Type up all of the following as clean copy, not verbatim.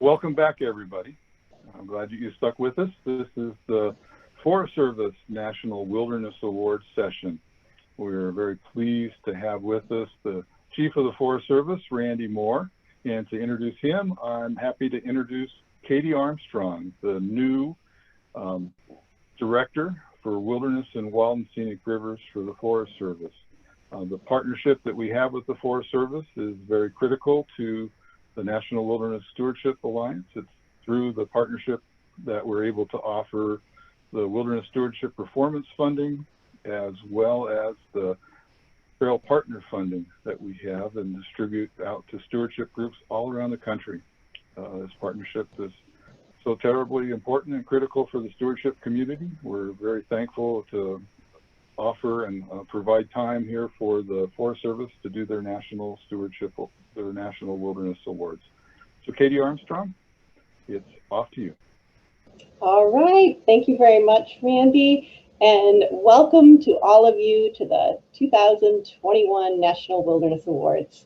Welcome back, everybody. I'm glad that you stuck with us. This is the Forest Service National Wilderness Awards session. We're very pleased to have with us the Chief of the Forest Service, Randy Moore. And to introduce him, I'm happy to introduce Katie Armstrong, the new Director for Wilderness and Wild and Scenic Rivers for the Forest Service. The partnership that we have with the Forest Service is very critical to the National Wilderness Stewardship Alliance. It's through the partnership that we're able to offer the Wilderness Stewardship Performance Funding, as well as the Trail Partner Funding that we have and distribute out to stewardship groups all around the country. This partnership is so terribly important and critical for the stewardship community. We're very thankful to offer and provide time here for the Forest Service to do their national stewardship, their National Wilderness Awards. So Katie Armstrong, it's off to you. All right, thank you very much, Randy, and welcome to all of you to the 2021 National Wilderness Awards.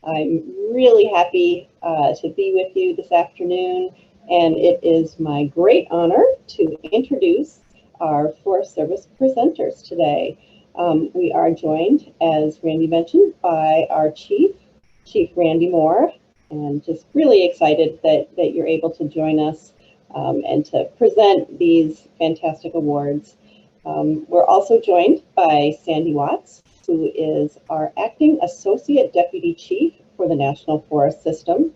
I'm really happy to be with you this afternoon, and it is my great honor to introduce our Forest Service presenters today. We are joined, as Randy mentioned, by our Chief Randy Moore, and just really excited that you're able to join us and to present these fantastic awards. We're also joined by Sandy Watts, who is our Acting Associate Deputy Chief for the National Forest System.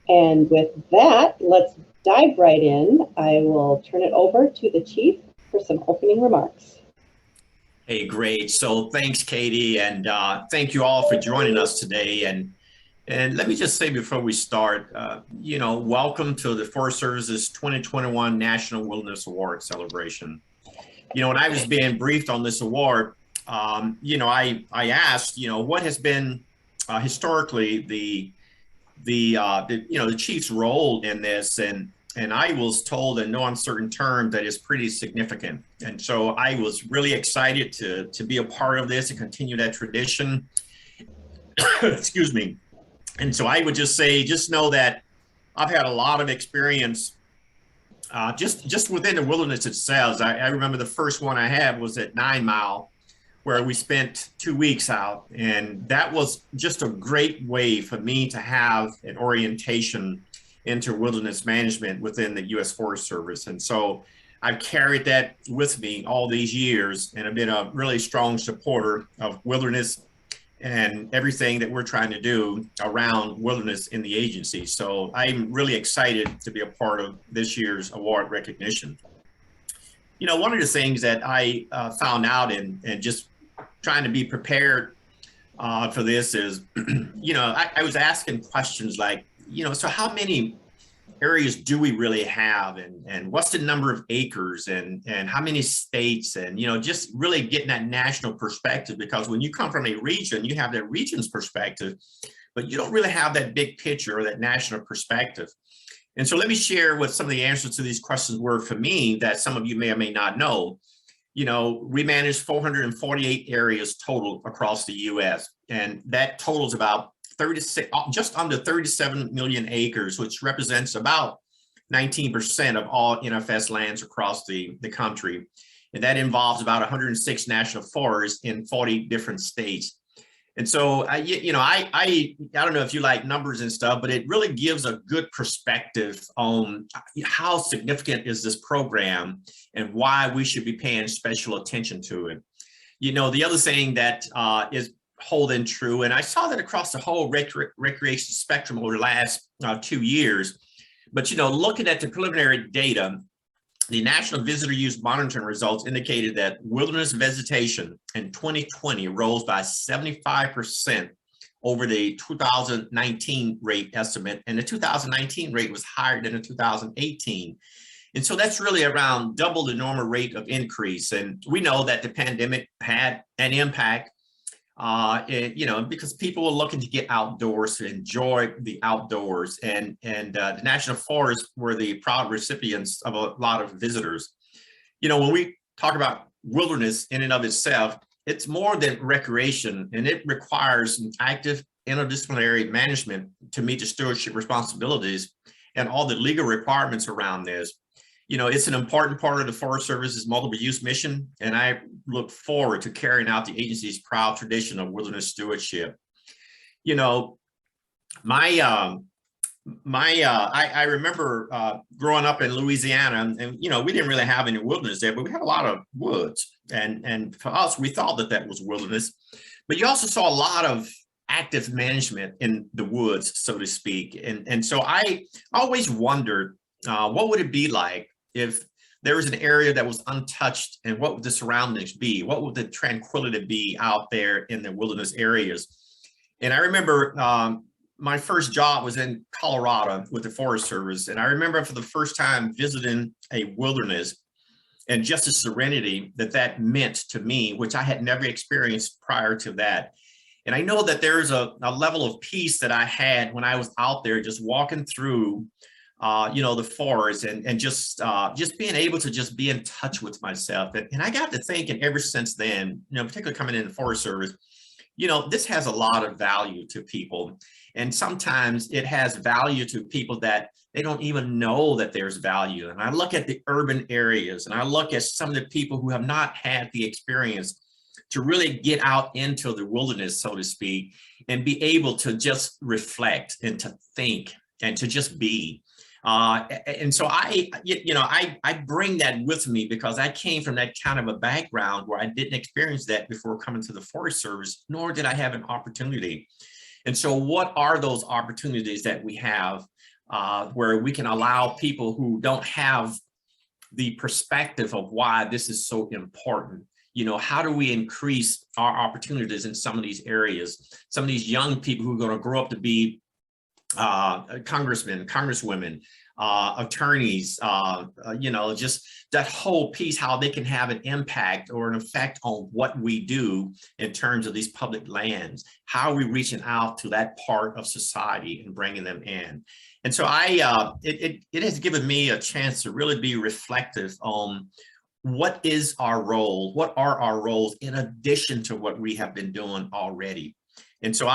And with that, let's dive right in. I will turn it over to the Chief for some opening remarks. Hey, great. So thanks, Katie, and thank you all for joining us today. And let me just say before we start, welcome to the Forest Service's 2021 National Wilderness Award celebration. When I was being briefed on this award, I asked, what has been historically the chief's role in this, and I was told in no uncertain terms that it's pretty significant. And so I was really excited to be a part of this and continue that tradition. Excuse me. And so I would just say, just know that I've had a lot of experience just within the wilderness itself. I remember the first one I had was at 9 Mile, where we spent 2 weeks out. And that was just a great way for me to have an orientation into wilderness management within the U.S. Forest Service. And so I've carried that with me all these years, and I've been a really strong supporter of wilderness and everything that we're trying to do around wilderness in the agency. So I'm really excited to be a part of this year's award recognition. One of the things that I found out and just trying to be prepared for this is, I was asking questions like, so how many areas do we really have, and what's the number of acres, and how many states, and just really getting that national perspective, because when you come from a region, you have that region's perspective, but you don't really have that big picture or that national perspective. And so let me share what some of the answers to these questions were for me that some of you may or may not know. We manage 448 areas total across the U.S., and that totals about 36, just under 37 million acres, which represents about 19% of all NFS lands across the country. And that involves about 106 national forests in 40 different states. And so, I don't know if you like numbers and stuff, but it really gives a good perspective on how significant is this program and why we should be paying special attention to it. The other thing that is holding true, and I saw that across the whole recreation spectrum over the last 2 years, but looking at the preliminary data, the National Visitor Use Monitoring results indicated that wilderness vegetation in 2020 rose by 75% over the 2019 rate estimate, and the 2019 rate was higher than the 2018. And so that's really around double the normal rate of increase. And we know that the pandemic had an impact, because people were looking to get outdoors, to enjoy the outdoors, and the national forests were the proud recipients of a lot of visitors. When we talk about wilderness in and of itself, it's more than recreation, and it requires an active interdisciplinary management to meet the stewardship responsibilities. and all the legal requirements around this. You know, it's an important part of the Forest Service's multiple use mission, and I look forward to carrying out the agency's proud tradition of wilderness stewardship. You know, I remember growing up in Louisiana, and you know, we didn't really have any wilderness there, but we had a lot of woods, and for us, we thought that that was wilderness. But you also saw a lot of active management in the woods, so to speak, and so I always wondered what would it be like if there was an area that was untouched, and what would the surroundings be? What would the tranquility be out there in the wilderness areas? And I remember my first job was in Colorado with the Forest Service. And I remember for the first time visiting a wilderness and just the serenity that that meant to me, which I had never experienced prior to that. And I know that there's a level of peace that I had when I was out there just walking through you know, the forest, and just being able to just be in touch with myself. And I got to thinking ever since then, you know, particularly coming in the Forest Service, you know, this has a lot of value to people. And sometimes it has value to people that they don't even know that there's value. And I look at the urban areas, and I look at some of the people who have not had the experience to really get out into the wilderness, so to speak, and be able to just reflect and to think and to just be. And so I bring that with me because I came from that kind of a background where I didn't experience that before coming to the Forest Service, nor did I have an opportunity. And so what are those opportunities that we have where we can allow people who don't have the perspective of why this is so important? You know, how do we increase our opportunities in some of these areas? Some of these young people who are going to grow up to be congressmen, congresswomen, attorneys, you know, just that whole piece, how they can have an impact or an effect on what we do in terms of these public lands. How are we reaching out to that part of society and bringing them in? And so it has given me a chance to really be reflective on what is our role, what are our roles in addition to what we have been doing already. And so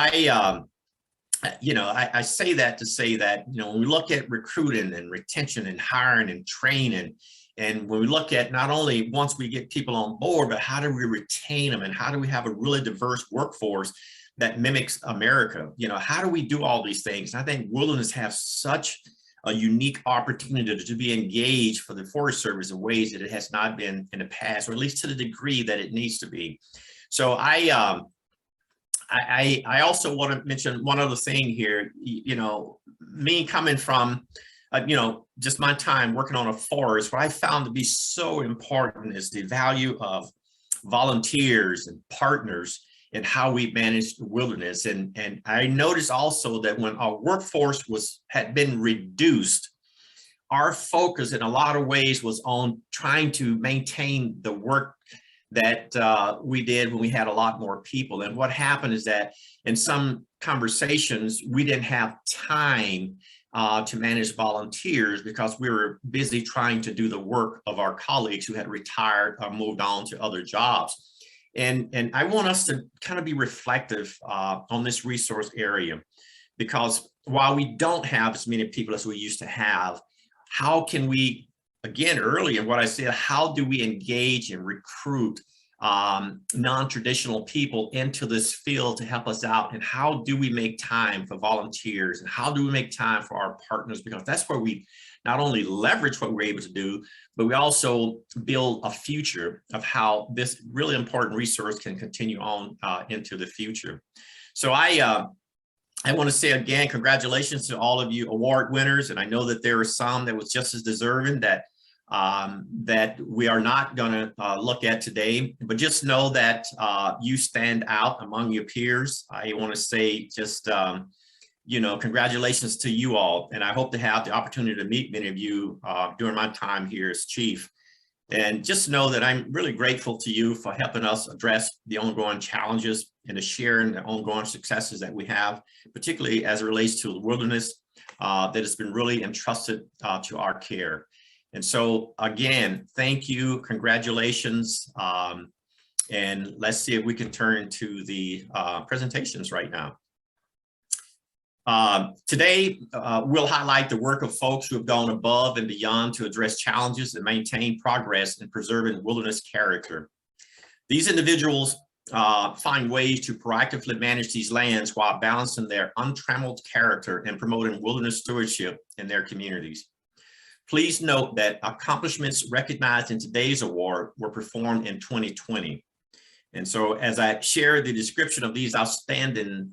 you know, I say that to say that, you know, when we look at recruiting and retention and hiring and training, and when we look at not only once we get people on board, but how do we retain them, and how do we have a really diverse workforce that mimics America? You know, how do we do all these things? And I think wilderness has such a unique opportunity to be engaged for the Forest Service in ways that it has not been in the past, or at least to the degree that it needs to be. So I also want to mention one other thing here. You know, me coming from, you know, just my time working on a forest, what I found to be so important is the value of volunteers and partners and how we manage the wilderness. And I noticed also that when our workforce had been reduced, our focus in a lot of ways was on trying to maintain the work that we did when we had a lot more people. And what happened is that in some conversations, we didn't have time to manage volunteers because we were busy trying to do the work of our colleagues who had retired or moved on to other jobs. And I want us to kind of be reflective on this resource area, because while we don't have as many people as we used to have, how can we, again, earlier what I said, how do we engage and recruit non-traditional people into this field to help us out? And how do we make time for volunteers? And how do we make time for our partners? Because that's where we not only leverage what we're able to do, but we also build a future of how this really important resource can continue on into the future. So I want to say again, congratulations to all of you award winners. And I know that there are some that was just as deserving that we are not going to look at today, but just know that you stand out among your peers. I want to say just, you know, congratulations to you all. And I hope to have the opportunity to meet many of you during my time here as chief. And just know that I'm really grateful to you for helping us address the ongoing challenges and to sharing the ongoing successes that we have, particularly as it relates to the wilderness that has been really entrusted to our care. And so again, thank you, congratulations, and let's see if we can turn to the presentations right now. Today, we'll highlight the work of folks who have gone above and beyond to address challenges and maintain progress in preserving wilderness character. These individuals find ways to proactively manage these lands while balancing their untrammeled character and promoting wilderness stewardship in their communities. Please note that accomplishments recognized in today's award were performed in 2020. And so as I share the description of these outstanding,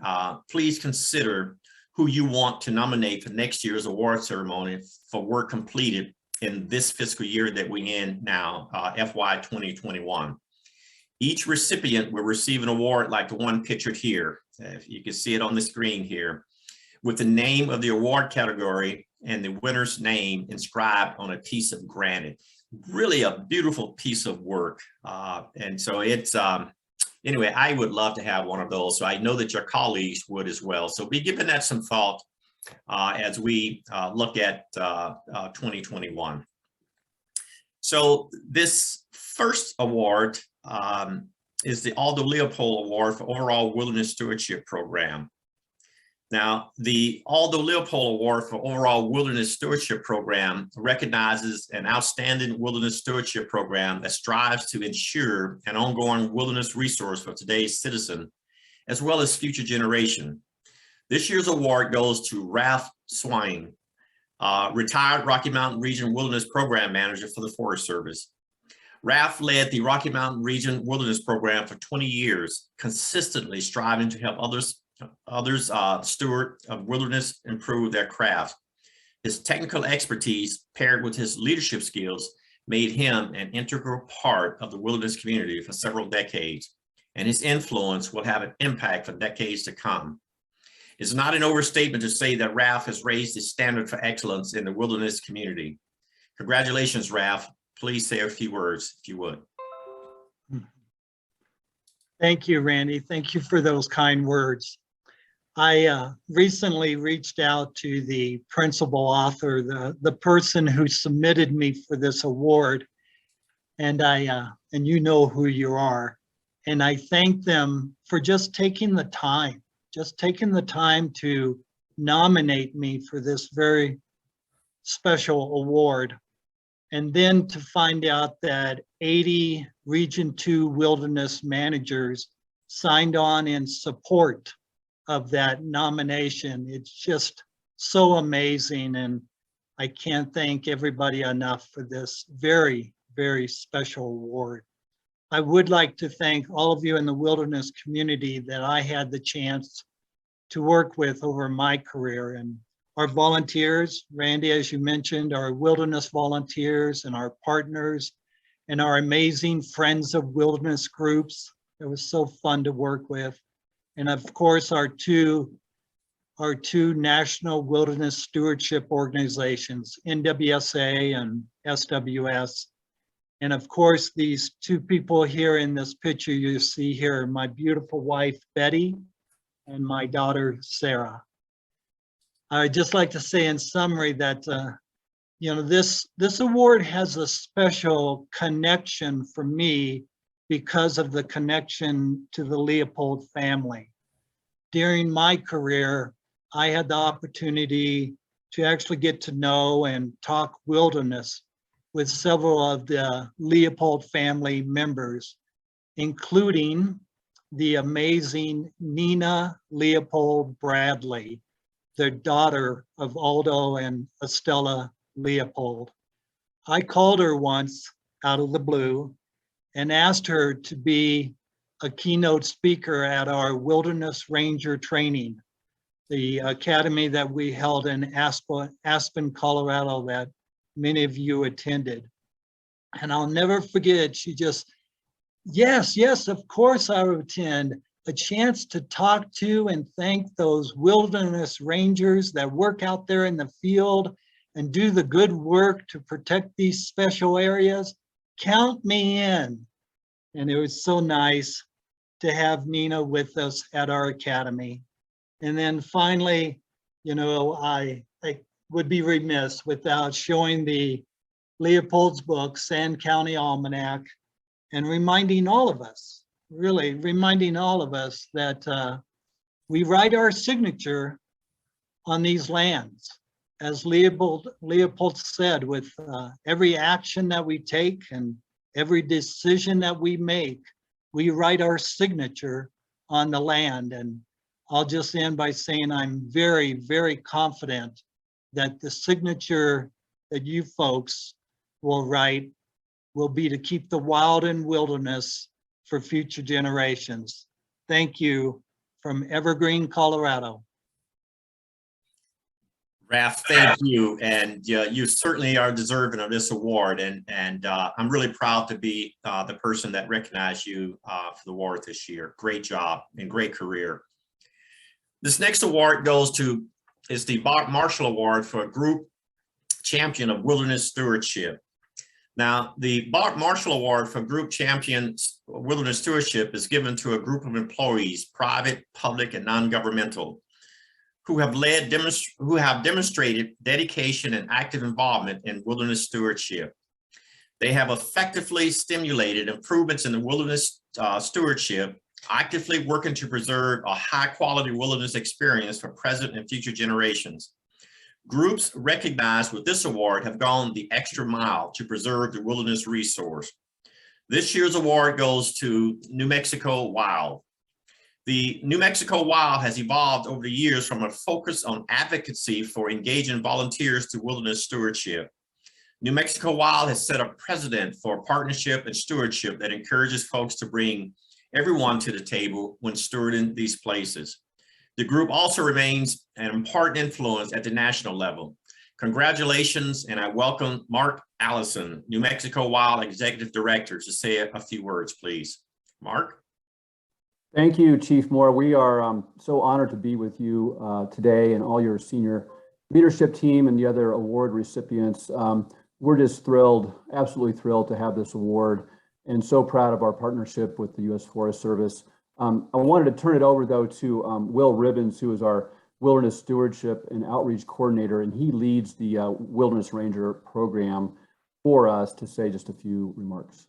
please consider who you want to nominate for next year's award ceremony for work completed in this fiscal year that we in now, FY 2021. Each recipient will receive an award like the one pictured here. If you can see it on the screen here, with the name of the award category and the winner's name inscribed on a piece of granite. Really a beautiful piece of work. And so it's, anyway, I would love to have one of those. So I know that your colleagues would as well. So be giving that some thought as we look at 2021. So this first award is the Aldo Leopold Award for Overall Wilderness Stewardship Program. Now, the Aldo Leopold Award for Overall Wilderness Stewardship Program recognizes an outstanding wilderness stewardship program that strives to ensure an ongoing wilderness resource for today's citizen, as well as future generation. This year's award goes to Ralph Swain, retired Rocky Mountain Region Wilderness Program Manager for the Forest Service. Ralph led the Rocky Mountain Region Wilderness Program for 20 years, consistently striving to help others steward of wilderness improve their craft. His technical expertise paired with his leadership skills made him an integral part of the wilderness community for several decades, and his influence will have an impact for decades to come. It's not an overstatement to say that Ralph has raised the standard for excellence in the wilderness community. Congratulations, Ralph. Please say a few words, if you would. Thank you, Randy. Thank you for those kind words. I recently reached out to the principal author, the person who submitted me for this award, and you know who you are. And I thank them for just taking the time to nominate me for this very special award. And then to find out that 80 Region 2 wilderness managers signed on in support of that nomination. It's just so amazing, and I can't thank everybody enough for this very, very special award. I would like to thank all of you in the wilderness community that I had the chance to work with over my career, and our volunteers, Randy, as you mentioned, our wilderness volunteers and our partners and our amazing Friends of Wilderness groups. It was so fun to work with. And of course, our two national wilderness stewardship organizations, NWSA and SWS. And of course, these two people here in this picture you see here, my beautiful wife, Betty, and my daughter, Sarah. I'd just like to say in summary that, this award has a special connection for me because of the connection to the Leopold family. During my career, I had the opportunity to actually get to know and talk wilderness with several of the Leopold family members, including the amazing Nina Leopold Bradley, the daughter of Aldo and Estella Leopold. I called her once out of the blue and asked her to be a keynote speaker at our Wilderness Ranger training, the academy that we held in Aspen, Colorado, that many of you attended. And I'll never forget, she just, yes, of course I would attend. A chance to talk to and thank those wilderness rangers that work out there in the field and do the good work to protect these special areas. Count me in. And it was so nice to have Nina with us at our academy. And then finally, I would be remiss without showing the Leopold's book, Sand County Almanac, and reminding all of us, really reminding all of us that we write our signature on these lands. As Leopold said, with every action that we take and every decision that we make, we write our signature on the land. And I'll just end by saying I'm very, very confident that the signature that you folks will write will be to keep the wild and wilderness for future generations. Thank you from Evergreen, Colorado. Ralph, thank you. And you certainly are deserving of this award. And I'm really proud to be the person that recognized you for the award this year. Great job and great career. This next award is the Bob Marshall Award for a group champion of wilderness stewardship. Now, the Bob Marshall Award for Group Champions Wilderness Stewardship is given to a group of employees, private, public, and non-governmental, who have demonstrated dedication and active involvement in wilderness stewardship. They have effectively stimulated improvements in the wilderness stewardship, actively working to preserve a high-quality wilderness experience for present and future generations. Groups recognized with this award have gone the extra mile to preserve the wilderness resource. This year's award goes to New Mexico Wild. The New Mexico Wild has evolved over the years from a focus on advocacy for engaging volunteers to wilderness stewardship. New Mexico Wild has set a precedent for partnership and stewardship that encourages folks to bring everyone to the table when stewarding these places. The group also remains an important influence at the national level. Congratulations, and I welcome Mark Allison, New Mexico Wild Executive Director, to say a few words, please. Mark? Thank you, Chief Moore. We are so honored to be with you today and all your senior leadership team and the other award recipients. We're just thrilled, absolutely thrilled to have this award, and so proud of our partnership with the U.S. Forest Service. I wanted to turn it over, though, to Will Ribbons, who is our Wilderness Stewardship and Outreach Coordinator, and he leads the Wilderness Ranger program for us, to say just a few remarks.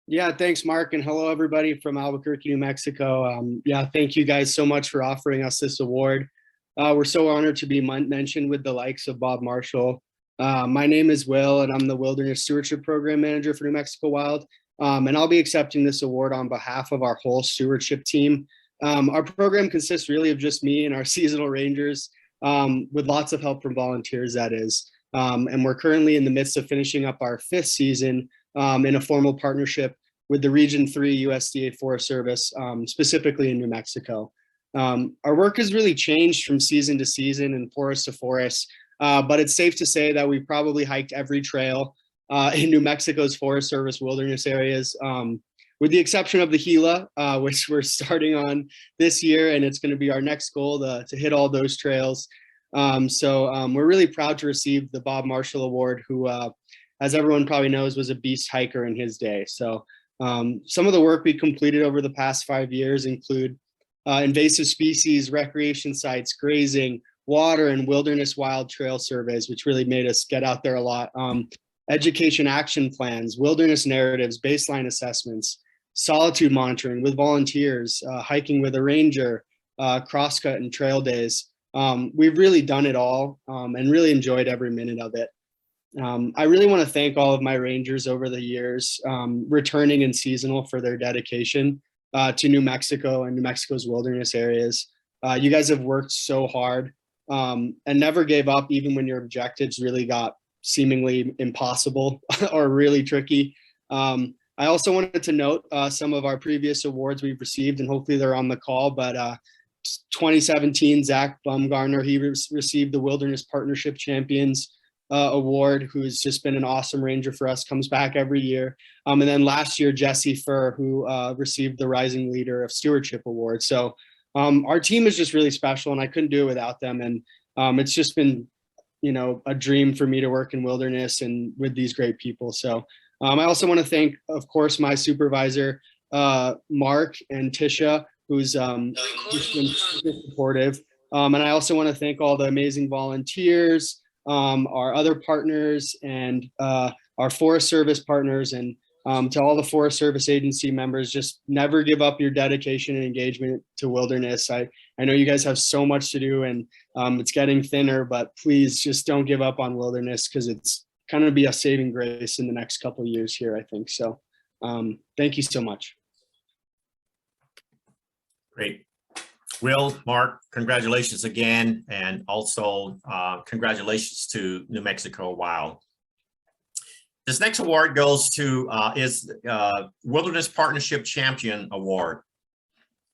Yeah, thanks, Mark, and hello, everybody from Albuquerque, New Mexico. Yeah, thank you guys so much for offering us this award. We're so honored to be mentioned with the likes of Bob Marshall. My name is Will, and I'm the Wilderness Stewardship Program Manager for New Mexico Wild. And I'll be accepting this award on behalf of our whole stewardship team. Our program consists really of just me and our seasonal rangers, with lots of help from volunteers, that is. And we're currently in the midst of finishing up our 5th season in a formal partnership with the Region 3 USDA Forest Service, specifically in New Mexico. Our work has really changed from season to season and forest to forest, but it's safe to say that we've probably hiked every trail in New Mexico's Forest Service wilderness areas, with the exception of the Gila, which we're starting on this year, and it's going to be our next goal to hit all those trails. So we're really proud to receive the Bob Marshall Award, who, as everyone probably knows, was a beast hiker in his day. So some of the work we completed over the past 5 years include invasive species, recreation sites, grazing, water and wilderness wild trail surveys, which really made us get out there a lot. Education action plans, wilderness narratives, baseline assessments, solitude monitoring with volunteers, hiking with a ranger, crosscut and trail days. We've really done it all and really enjoyed every minute of it. I really want to thank all of my rangers over the years, returning and seasonal, for their dedication to New Mexico and New Mexico's wilderness areas. You guys have worked so hard and never gave up, even when your objectives really got seemingly impossible or really tricky. I also wanted to note some of our previous awards we've received, and hopefully they're on the call, but 2017, Zach Bumgarner, he received the Wilderness Partnership Champions Award, who's just been an awesome ranger for us, comes back every year. And then last year, Jesse Furr, who received the Rising Leader of Stewardship Award. So our team is just really special, and I couldn't do it without them. And it's just been, you know, a dream for me to work in wilderness and with these great people. So I also want to thank, of course, my supervisor, Mark, and Tisha, who's just been super supportive. And I also want to thank all the amazing volunteers, our other partners, and our Forest Service partners, and To all the Forest Service agency members, just never give up your dedication and engagement to wilderness. I know you guys have so much to do, and it's getting thinner, but please just don't give up on wilderness, because it's kind of be a saving grace in the next couple of years here, I think. So thank you so much. Great. Will, Mark, congratulations again. And also congratulations to New Mexico Wild. This next award goes to Wilderness Partnership Champion Award.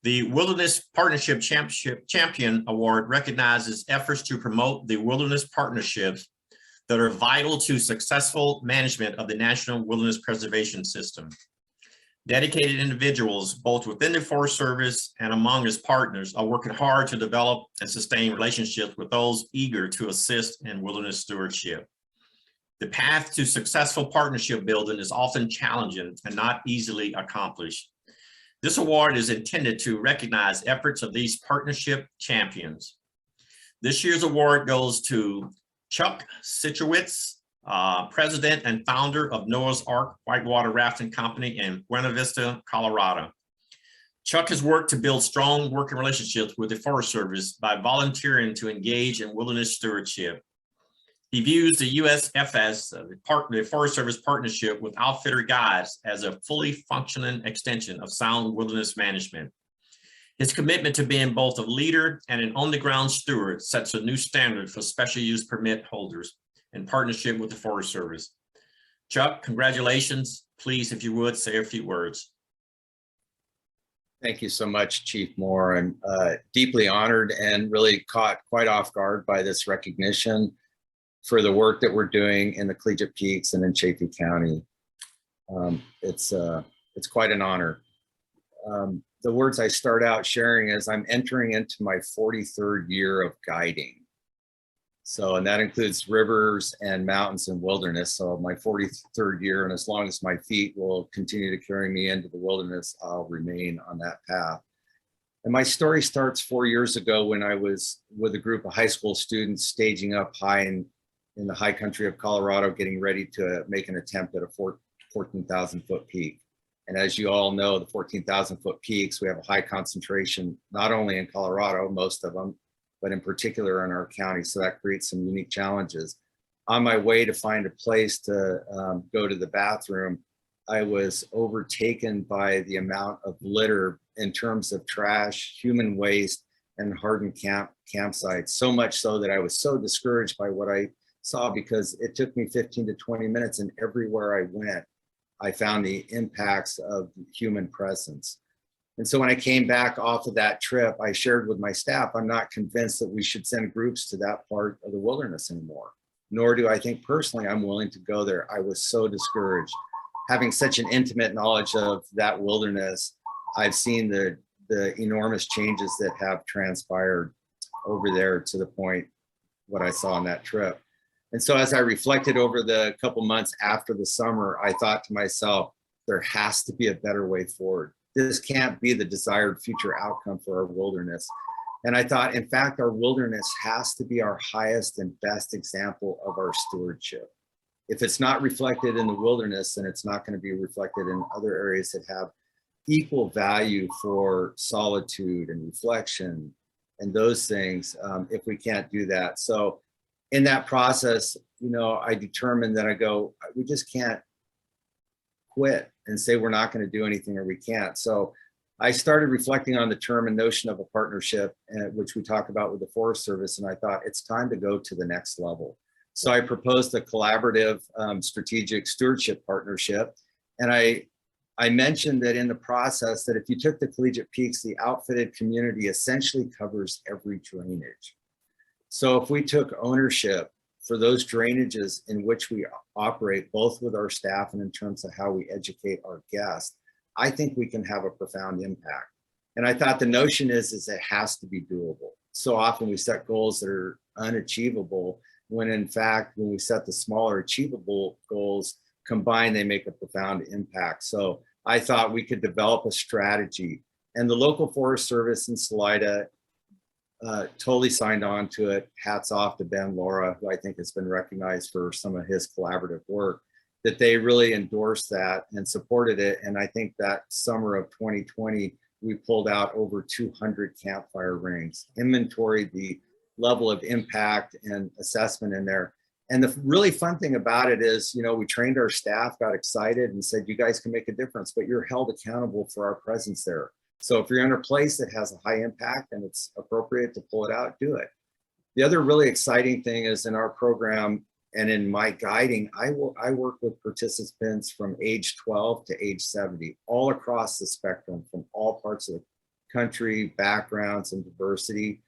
The Wilderness Partnership Champion Award recognizes efforts to promote the wilderness partnerships that are vital to successful management of the National Wilderness Preservation System. Dedicated individuals, both within the Forest Service and among its partners, are working hard to develop and sustain relationships with those eager to assist in wilderness stewardship. The path to successful partnership building is often challenging and not easily accomplished. This award is intended to recognize efforts of these partnership champions. This year's award goes to Chuck Sichowitz, president and founder of Noah's Ark Whitewater Rafting Company in Buena Vista, Colorado. Chuck has worked to build strong working relationships with the Forest Service by volunteering to engage in wilderness stewardship. He views the USFS, the Forest Service partnership with outfitter guides, as a fully functioning extension of sound wilderness management. His commitment to being both a leader and an on-the-ground steward sets a new standard for special use permit holders in partnership with the Forest Service. Chuck, congratulations. Please, if you would, say a few words. Thank you so much, Chief Moore. I'm deeply honored and really caught quite off guard by this recognition for the work that we're doing in the Collegiate Peaks and in Chaffee County. It's quite an honor. The words I start out sharing is I'm entering into my 43rd year of guiding. So, and that includes rivers and mountains and wilderness. So my 43rd year, and as long as my feet will continue to carry me into the wilderness, I'll remain on that path. And my story starts 4 years ago when I was with a group of high school students staging up high in the high country of Colorado, getting ready to make an attempt at a 14,000 foot peak. And as you all know, the 14,000 foot peaks, we have a high concentration, not only in Colorado, most of them, but in particular in our county. So that creates some unique challenges. On my way to find a place to go to the bathroom, I was overtaken by the amount of litter in terms of trash, human waste, and hardened campsites. So much so that I was so discouraged by what I saw, because it took me 15 to 20 minutes, and everywhere I went, I found the impacts of human presence. And so when I came back off of that trip, I shared with my staff, I'm not convinced that we should send groups to that part of the wilderness anymore, nor do I think personally I'm willing to go there. I was so discouraged. Having such an intimate knowledge of that wilderness, I've seen the enormous changes that have transpired over there to the point what I saw on that trip. And so as I reflected over the couple months after the summer, I thought to myself, there has to be a better way forward. This can't be the desired future outcome for our wilderness. And I thought, in fact, our wilderness has to be our highest and best example of our stewardship. If it's not reflected in the wilderness, then it's not going to be reflected in other areas that have equal value for solitude and reflection and those things, if we can't do that. So in that process, you know, I determined that we just can't quit and say we're not going to do anything, or we can't. So I started reflecting on the term and notion of a partnership, which we talk about with the Forest Service, and I thought it's time to go to the next level. So I proposed a collaborative strategic stewardship partnership, and I mentioned that in the process that if you took the Collegiate Peaks, the outfitted community essentially covers every drainage. So if we took ownership for those drainages in which we operate, both with our staff and in terms of how we educate our guests, I think we can have a profound impact. And I thought the notion is it has to be doable. So often we set goals that are unachievable, when in fact, when we set the smaller achievable goals combined, they make a profound impact. So I thought we could develop a strategy, and the local Forest Service in Salida totally signed on to it. Hats off to Ben Laura, who I think has been recognized for some of his collaborative work. that they really endorsed that and supported it. And I think that summer of 2020, we pulled out over 200 campfire rings, inventoried the level of impact and assessment in there. And the really fun thing about it is, you know, we trained our staff, got excited and said, you guys can make a difference, but you're held accountable for our presence there. So if you're in a place that has a high impact and it's appropriate to pull it out, do it. The other really exciting thing is in our program and in my guiding, I work with participants from age 12 to age 70, all across the spectrum, from all parts of the country, backgrounds, and diversity.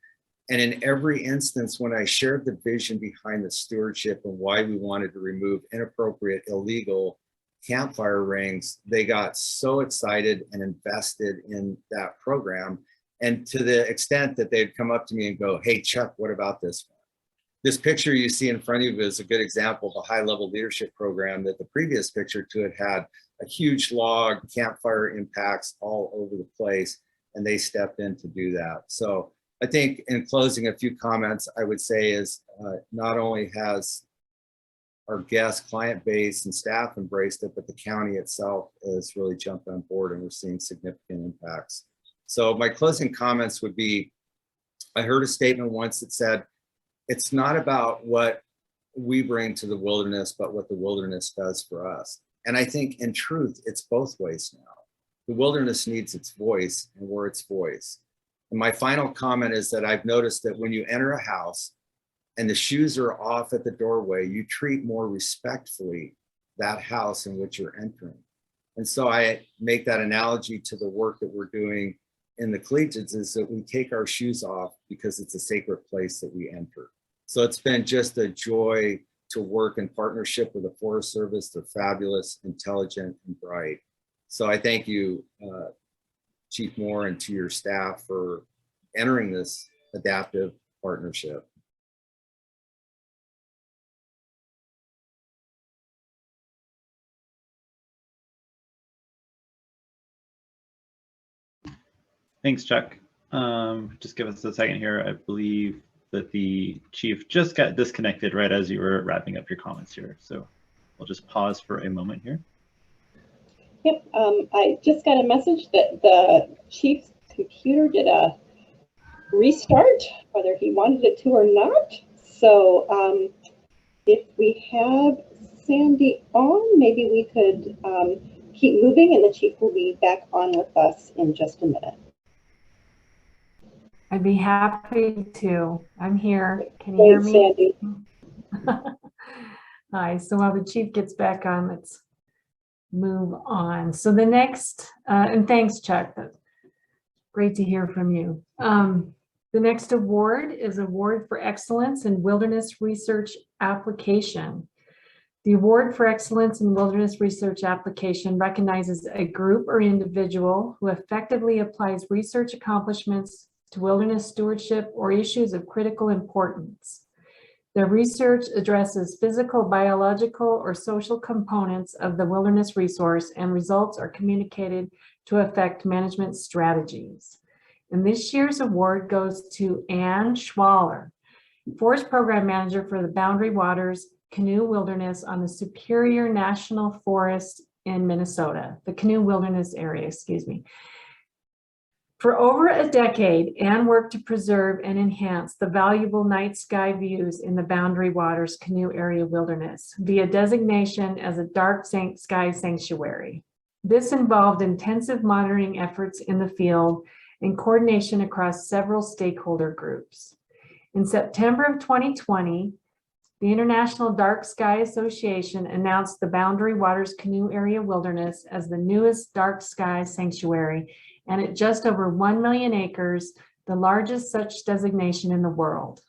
And in every instance, when I shared the vision behind the stewardship and why we wanted to remove inappropriate, illegal campfire rings, they got so excited and invested in that program. And to the extent that they'd come up to me and go, hey, Chuck, what about this one? This picture you see in front of you is a good example of a high-level leadership program that the previous picture to it had a huge log, campfire impacts all over the place, and they stepped in to do that. So I think in closing, a few comments I would say is not only has our guest client base and staff embraced it, but the county itself has really jumped on board and we're seeing significant impacts. So my closing comments would be, I heard a statement once that said, it's not about what we bring to the wilderness, but what the wilderness does for us. And I think in truth, it's both ways now. The wilderness needs its voice and we're its voice. And my final comment is that I've noticed that when you enter a house and the shoes are off at the doorway, you treat more respectfully that house in which you're entering. And so I make that analogy to the work that we're doing in the collegiates is that we take our shoes off because it's a sacred place that we enter. So it's been just a joy to work in partnership with the Forest Service. They're fabulous, intelligent, and bright. So I thank you, Chief Moore, and to your staff for entering this adaptive partnership. Thanks, Chuck. Just give us a second here. I believe that the chief just got disconnected right as you were wrapping up your comments here. So we'll just pause for a moment here. Yep, I just got a message that the chief's computer did a restart, whether he wanted it to or not. So if we have Sandy on, maybe we could keep moving and the chief will be back on with us in just a minute. I'd be happy to. I'm here. Can you hear me? Sandy. Hi. So while the chief gets back on, let's move on. So the next, and thanks, Chuck. That's great to hear from you. The next award is Award for Excellence in Wilderness Research Application. The Award for Excellence in Wilderness Research Application recognizes a group or individual who effectively applies research accomplishments to wilderness stewardship or issues of critical importance. Their research addresses physical, biological, or social components of the wilderness resource, and results are communicated to affect management strategies. And this year's award goes to Ann Schwaller, Forest Program Manager for the Boundary Waters Canoe Wilderness on the Superior National Forest in Minnesota, the Canoe Wilderness area, excuse me. For over a decade, Ann worked to preserve and enhance the valuable night sky views in the Boundary Waters Canoe Area Wilderness via designation as a dark sky sanctuary. This involved intensive monitoring efforts in the field and coordination across several stakeholder groups. In September of 2020, the International Dark Sky Association announced the Boundary Waters Canoe Area Wilderness as the newest dark sky sanctuary, and at just over 1 million acres, the largest such designation in the world.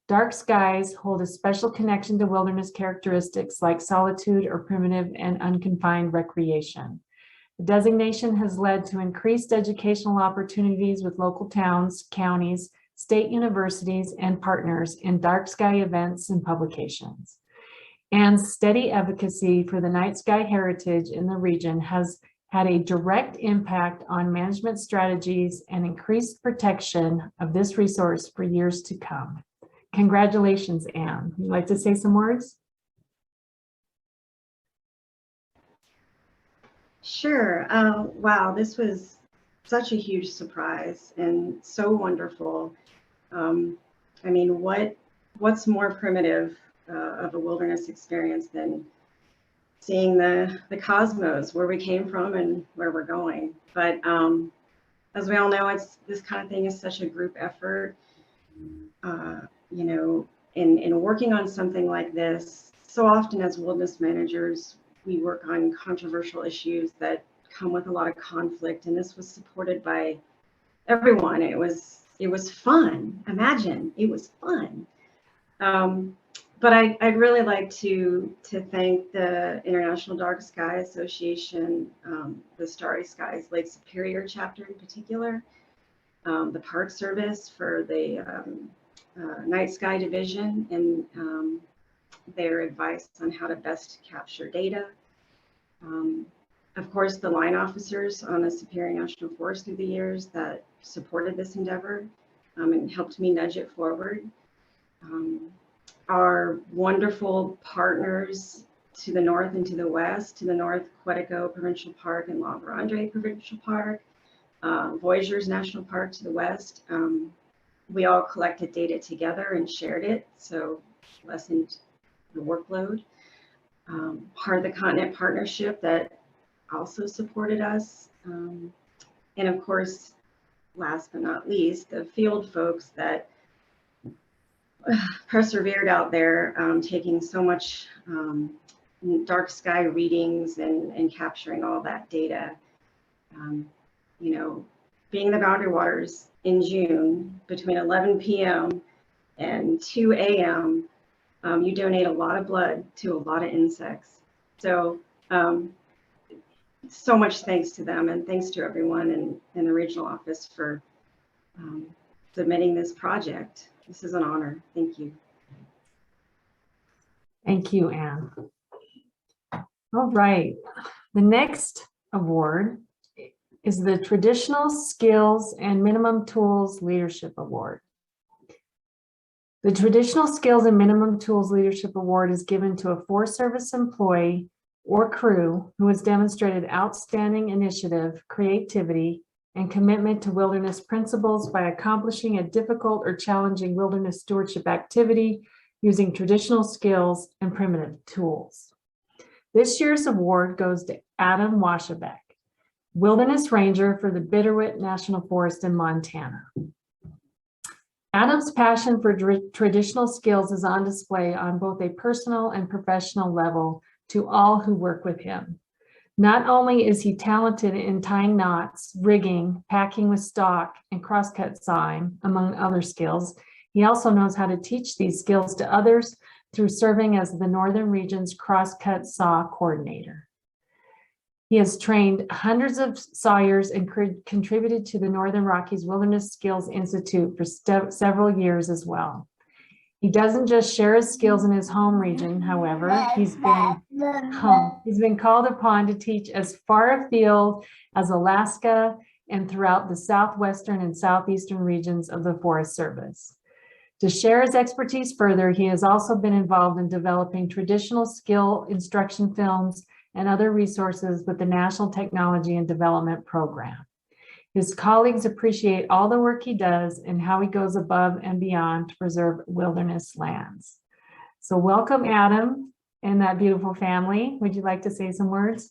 Dark skies hold a special connection to wilderness characteristics like solitude or primitive and unconfined recreation. The designation has led to increased educational opportunities with local towns, counties, state universities, and partners in dark sky events and publications. And steady advocacy for the night sky heritage in the region has had a direct impact on management strategies and increased protection of this resource for years to come. Congratulations, Ann. Would you like to say some words? Sure. Wow, this was such a huge surprise and so wonderful. I mean, what's more primitive of a wilderness experience than seeing the cosmos, where we came from and where we're going? But as we all know, this kind of thing is such a group effort. You know, in working on something like this, so often as wilderness managers, we work on controversial issues that come with a lot of conflict, and this was supported by everyone. It was fun. Imagine, it was fun. But I'd really like to thank the International Dark Sky Association, the Starry Skies Lake Superior chapter in particular, the Park Service for the Night Sky Division and their advice on how to best capture data. Of course, the line officers on the Superior National Forest through the years that supported this endeavor and helped me nudge it forward. Our wonderful partners to the north and to the west. To the north, Quetico Provincial Park and La Vérendrye Provincial Park. Voyageurs National Park to the west. We all collected data together and shared it, so lessened the workload. Heart of the Continent Partnership that also supported us. And of course, last but not least, the field folks that persevered out there, taking so much dark sky readings and capturing all that data. You know, being the Boundary Waters in June between 11 p.m. and 2 a.m., you donate a lot of blood to a lot of insects. So, so much thanks to them, and thanks to everyone in the regional office for submitting this project. This is an honor. Thank you. Thank you, Anne. All right, the next award is the Traditional Skills and Minimum Tools Leadership Award. The Traditional Skills and Minimum Tools Leadership Award is given to a Forest Service employee or crew who has demonstrated outstanding initiative, creativity, and commitment to wilderness principles by accomplishing a difficult or challenging wilderness stewardship activity using traditional skills and primitive tools. This year's award goes to Adam Washabeck, Wilderness Ranger for the Bitterroot National Forest in Montana. Adam's passion for traditional skills is on display on both a personal and professional level to all who work with him. Not only is he talented in tying knots, rigging, packing with stock, and crosscut sawing, among other skills, he also knows how to teach these skills to others through serving as the Northern Region's crosscut saw coordinator. He has trained hundreds of sawyers and contributed to the Northern Rockies Wilderness Skills Institute for several years as well. He doesn't just share his skills in his home region, however, he's been called upon to teach as far afield as Alaska and throughout the southwestern and southeastern regions of the Forest Service. To share his expertise further, he has also been involved in developing traditional skill instruction films and other resources with the National Technology and Development Program. His colleagues appreciate all the work he does and how he goes above and beyond to preserve wilderness lands. So welcome, Adam, and that beautiful family. Would you like to say some words?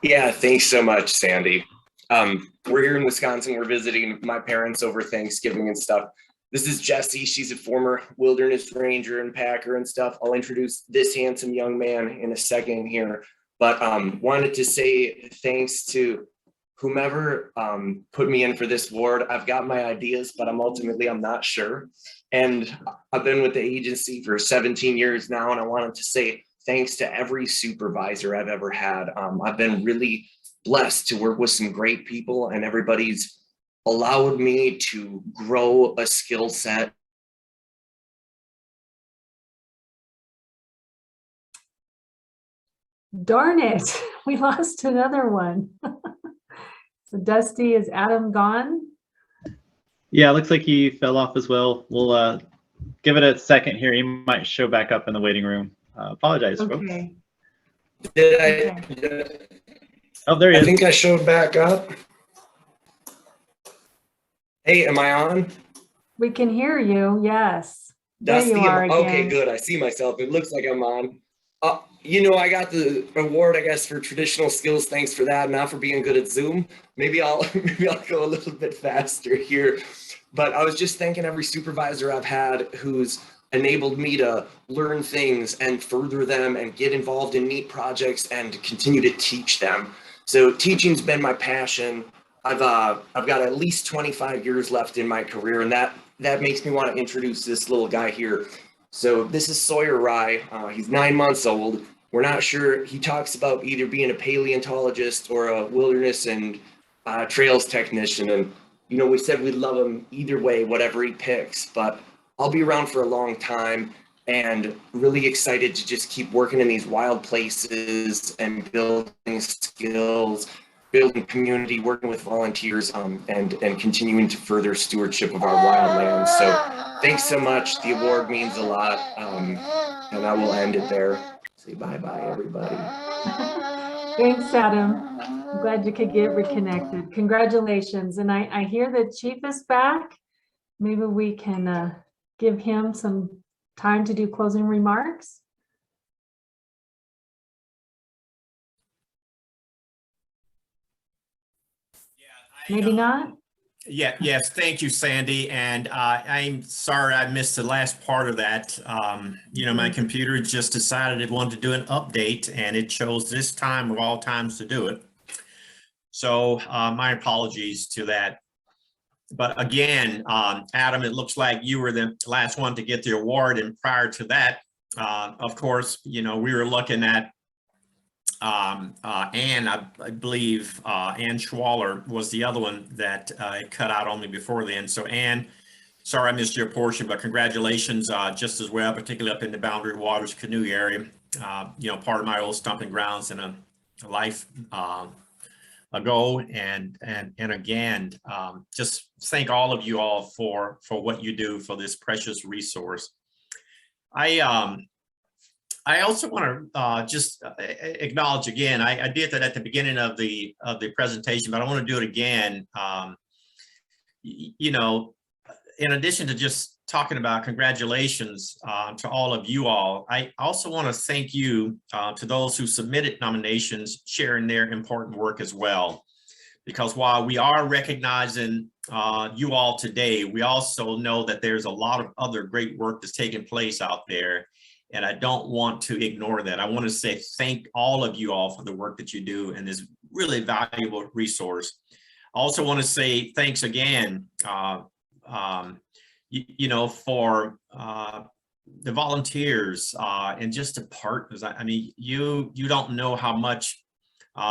Yeah, thanks so much, Sandy. We're here in Wisconsin. We're visiting my parents over Thanksgiving and stuff. This is Jessie. She's a former wilderness ranger and packer and stuff. I'll introduce this handsome young man in a second here. But wanted to say thanks to whomever put me in for this award. I've got my ideas, but I'm not sure. And I've been with the agency for 17 years now, and I wanted to say thanks to every supervisor I've ever had. I've been really blessed to work with some great people, and everybody's allowed me to grow a skill set. Darn it, we lost another one. So Dusty, is Adam gone? Yeah, it looks like he fell off as well. We'll give it a second here. He might show back up in the waiting room. Apologize, folks. Okay, Did Okay. Oh, there he I is. think I showed back up. Hey, am I on? We can hear you, yes. There Dusty, you are okay, again. good. I see myself. It looks like I'm on. You know, I got the award, I guess, for traditional skills. Thanks for that. Not for being good at Zoom. Maybe I'll go a little bit faster here. But I was just thanking every supervisor I've had who's enabled me to learn things and further them and get involved in neat projects and continue to teach them. So teaching's been my passion. I've got at least 25 years left in my career, and that makes me want to introduce this little guy here. So this is Sawyer Rye. He's 9 months old. We're not sure. He talks about either being a paleontologist or a wilderness and trails technician. And, you know, we said we'd love him either way, whatever he picks. But I'll be around for a long time and really excited to just keep working in these wild places and building skills, building community, working with volunteers, and continuing to further stewardship of our wild lands. So thanks so much. The award means a lot. And I will end it there. Say bye-bye, everybody. Thanks, Adam. I'm glad you could get reconnected. Congratulations. And I hear the chief is back. Maybe we can give him some time to do closing remarks. Maybe not. Yeah, yes, thank you, Sandy. And I'm sorry I missed the last part of that. You know, my computer just decided it wanted to do an update, and it chose this time of all times to do it. So my apologies to that. But again, Adam, it looks like you were the last one to get the award. And prior to that, of course, you know, we were looking at Anne, I believe Anne Schwaller was the other one that cut out on me before then. So Anne, sorry I missed your portion, but congratulations just as well, particularly up in the Boundary Waters canoe area. You know, part of my old stomping grounds in a life ago. And again, just thank all of you all for what you do for this precious resource. I also want to just acknowledge again, I did that at the beginning of the presentation, but I want to do it again. You know, in addition to just talking about congratulations to all of you all, I also want to thank you to those who submitted nominations, sharing their important work as well. Because while we are recognizing you all today, we also know that there's a lot of other great work that's taking place out there. And I don't want to ignore that. I want to say thank all of you all for the work that you do and this really valuable resource. I also want to say thanks again, you know, for the volunteers and just the partners. I mean, you don't know how much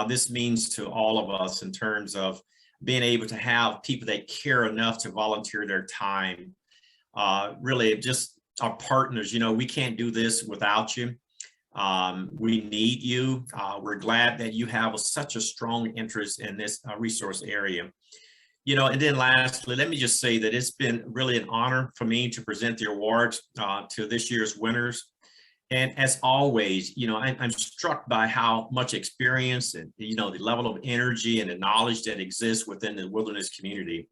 this means to all of us in terms of being able to have people that care enough to volunteer their time. Really just our partners, you know, we can't do this without you. We need you. We're glad that you have such a strong interest in this resource area. You know, and then lastly, let me just say that it's been really an honor for me to present the awards to this year's winners. And as always, you know, I'm struck by how much experience and, you know, the level of energy and the knowledge that exists within the wilderness community.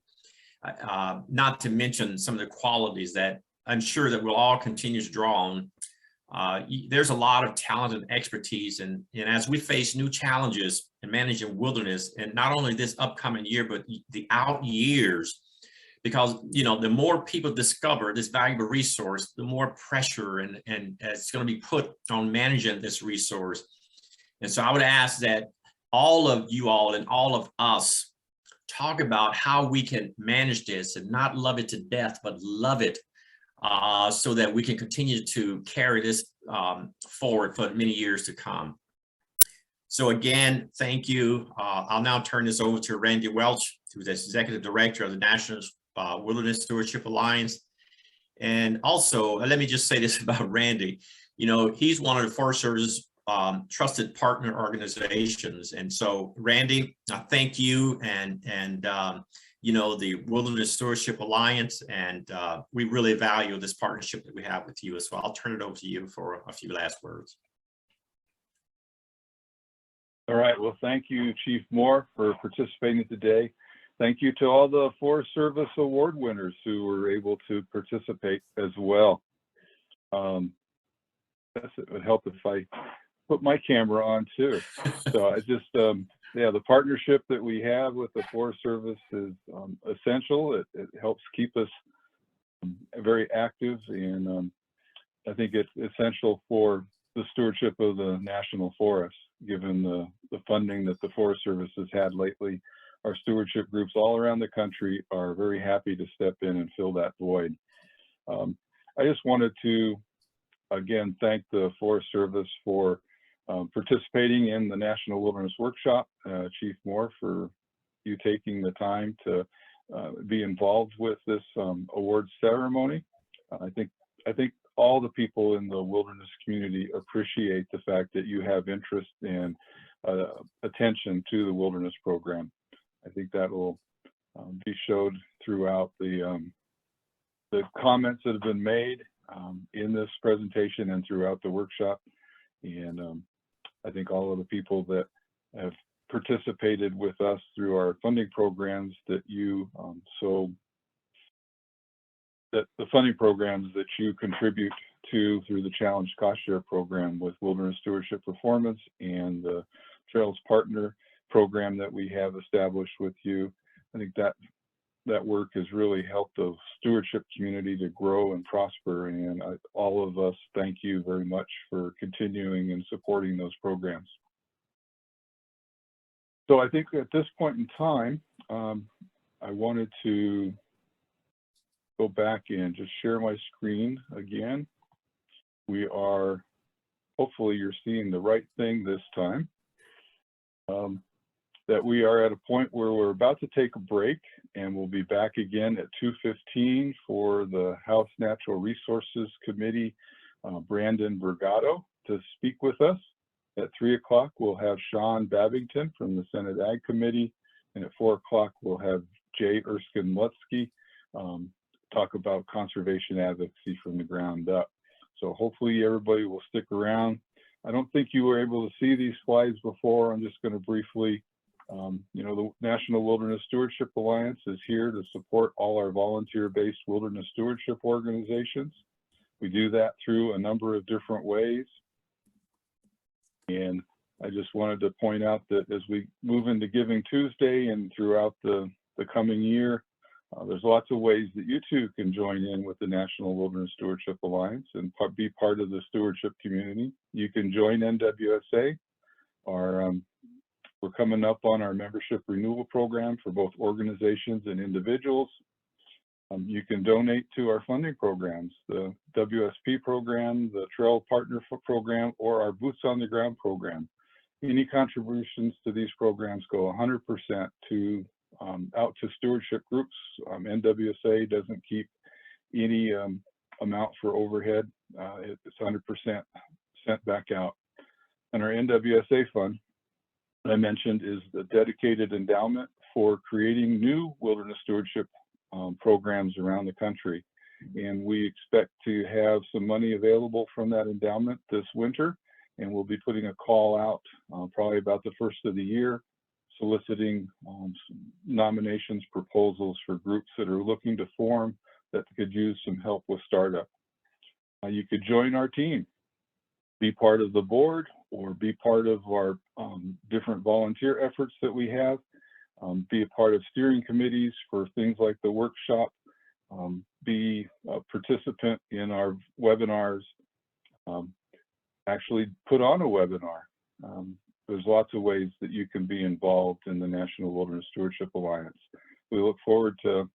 Not to mention some of the qualities that I'm sure that we'll all continue to draw on. There's a lot of talent and expertise, and as we face new challenges in managing wilderness, and not only this upcoming year, but the out years, because, you know, the more people discover this valuable resource, the more pressure and it's going to be put on managing this resource. And so I would ask that all of you all and all of us talk about how we can manage this and not love it to death, but love it so that we can continue to carry this forward for many years to come. So again, thank you. I'll now turn this over to Randy Welch, who's the Executive Director of the National Wilderness Stewardship Alliance. And also, let me just say this about Randy. You know, he's one of the Forest Service's trusted partner organizations. And so, Randy, thank you and you know, the Wilderness Stewardship Alliance, and we really value this partnership that we have with you as well. I'll turn it over to you for a few last words. All right, well, thank you, Chief Moore, for participating today. Thank you to all the Forest Service award winners who were able to participate as well. It would help if I put my camera on too. So I just, yeah, the partnership that we have with the Forest Service is essential. It helps keep us very active, and I think it's essential for the stewardship of the national forests, given the funding that the Forest Service has had lately. Our stewardship groups all around the country are very happy to step in and fill that void. I just wanted to, again, thank the Forest Service for participating in the National Wilderness Workshop. Chief Moore, for you taking the time to be involved with this awards ceremony. I think all the people in the wilderness community appreciate the fact that you have interest and attention to the wilderness program. I think that will be showed throughout the comments that have been made in this presentation and throughout the workshop. And I think all of the people that have participated with us through our funding programs that you that the funding programs that you contribute to through the Challenge Cost Share program with Wilderness Stewardship Performance and the Trails Partner program that we have established with you. I think that work has really helped the stewardship community to grow and prosper, and all of us thank you very much for continuing and supporting those programs. So I think at this point in time, I wanted to go back and just share my screen again. We are, hopefully you're seeing the right thing this time, that we are at a point where we're about to take a break, and we'll be back again at 2:15 for the House Natural Resources Committee, Brandon Brigado, to speak with us. At 3 o'clock, we'll have Sean Babington from the Senate Ag Committee, and at 4 o'clock, we'll have Jay Erskine-Lutsky talk about conservation advocacy from the ground up. So hopefully everybody will stick around. I don't think you were able to see these slides before. I'm just going to briefly, you know, the National Wilderness Stewardship Alliance is here to support all our volunteer-based wilderness stewardship organizations. We do that through a number of different ways. And I just wanted to point out that as we move into Giving Tuesday and throughout the coming year, there's lots of ways that you too can join in with the National Wilderness Stewardship Alliance and be part of the stewardship community. You can join NWSA. We're coming up on our membership renewal program for both organizations and individuals. You can donate to our funding programs, the WSP program, the Trail Partner program, or our Boots on the Ground program. Any contributions to these programs go 100% to out to stewardship groups. NWSA doesn't keep any amount for overhead. It's 100% sent back out. And our NWSA fund, I mentioned, is the dedicated endowment for creating new wilderness stewardship programs around the country. And we expect to have some money available from that endowment this winter. And we'll be putting a call out probably about the first of the year, soliciting nominations, proposals for groups that are looking to form that could use some help with startup. You could join our team, be part of the board, or be part of our different volunteer efforts that we have, be a part of steering committees for things like the workshop, be a participant in our webinars, actually put on a webinar. There's lots of ways that you can be involved in the National Wilderness Stewardship Alliance. We look forward to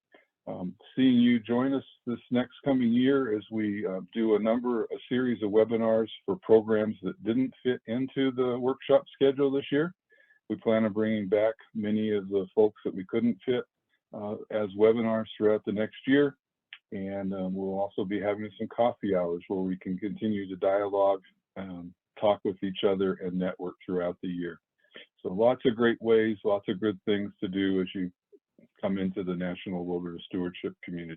seeing you join us this next coming year as we do a series of webinars for programs that didn't fit into the workshop schedule this year. We plan on bringing back many of the folks that we couldn't fit as webinars throughout the next year. And we'll also be having some coffee hours where we can continue to dialogue, talk with each other, and network throughout the year. So lots of great ways, lots of good things to do as you come into the National Wilderness Stewardship community.